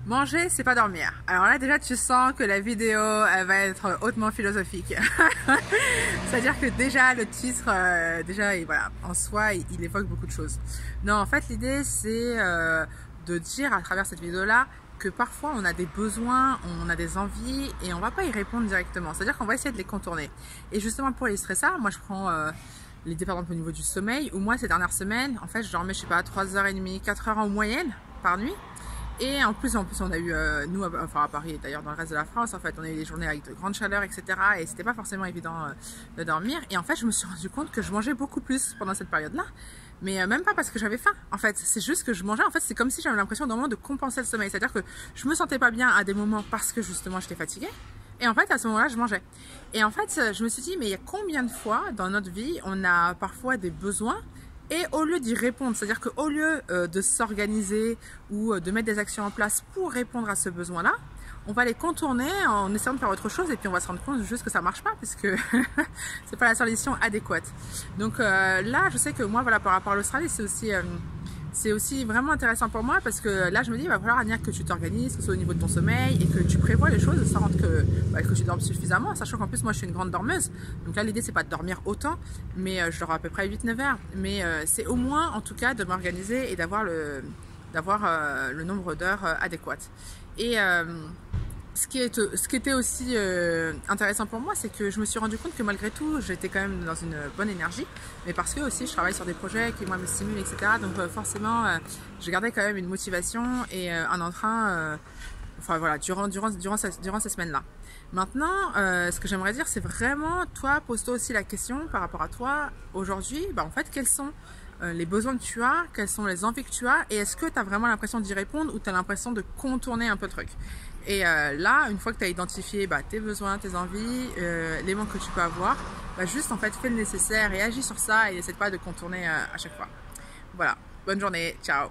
Manger, c'est pas dormir. Alors là, déjà, tu sens que la vidéo, elle va être hautement philosophique. C'est-à-dire que déjà, le titre, voilà, en soi, il évoque beaucoup de choses. Non, en fait, l'idée, c'est de dire à travers cette vidéo-là que parfois, on a des besoins, on a des envies et on va pas y répondre directement. C'est-à-dire qu'on va essayer de les contourner. Et justement, pour illustrer ça, moi, je prends l'idée, par exemple, au niveau du sommeil, où moi, ces dernières semaines, en fait, je dormais, je sais pas, 3h30, 4h en moyenne par nuit. Et en plus, on a eu, nous, enfin à Paris et d'ailleurs dans le reste de la France, en fait, on a eu des journées avec de grandes chaleurs, etc. Et c'était pas forcément évident de dormir. Et en fait, je me suis rendu compte que je mangeais beaucoup plus pendant cette période-là. Mais même pas parce que j'avais faim. En fait, c'est juste que je mangeais. En fait, c'est comme si j'avais l'impression d'un moment de compenser le sommeil. C'est-à-dire que je me sentais pas bien à des moments parce que justement j'étais fatiguée. Et en fait, à ce moment-là, je mangeais. Et en fait, je me suis dit, mais il y a combien de fois dans notre vie, on a parfois des besoins. Et au lieu d'y répondre, c'est-à-dire qu'au lieu de s'organiser ou de mettre des actions en place pour répondre à ce besoin-là, on va les contourner en essayant de faire autre chose et puis on va se rendre compte juste que ça marche pas parce que c'est pas la solution adéquate. Donc là, je sais que moi, voilà, par rapport à l'Australie, c'est aussi vraiment intéressant pour moi parce que là je me dis il va falloir Ania, que tu t'organises, que ce soit au niveau de ton sommeil et que tu prévois les choses de sorte que tu dormes suffisamment, sachant qu'en plus moi je suis une grande dormeuse, donc là l'idée c'est pas de dormir autant, mais je dors à peu près 8-9 heures, mais c'est au moins en tout cas de m'organiser et d'avoir le nombre d'heures adéquates. Et ce qui était aussi intéressant pour moi, c'est que je me suis rendu compte que malgré tout, j'étais quand même dans une bonne énergie, mais parce que aussi je travaille sur des projets qui moi me stimulent, etc. Donc forcément, je gardais quand même une motivation et un entrain, enfin voilà, durant ces semaines-là. Maintenant, ce que j'aimerais dire, c'est vraiment, toi, pose-toi aussi la question par rapport à toi, aujourd'hui, en fait, quels sont les besoins que tu as, quelles sont les envies que tu as, et est-ce que tu as vraiment l'impression d'y répondre ou tu as l'impression de contourner un peu le truc. Et là, une fois que tu as identifié tes besoins, tes envies, les manques que tu peux avoir, juste en fait fais le nécessaire et agis sur ça et n'essaie pas de contourner à chaque fois. Voilà, bonne journée, ciao.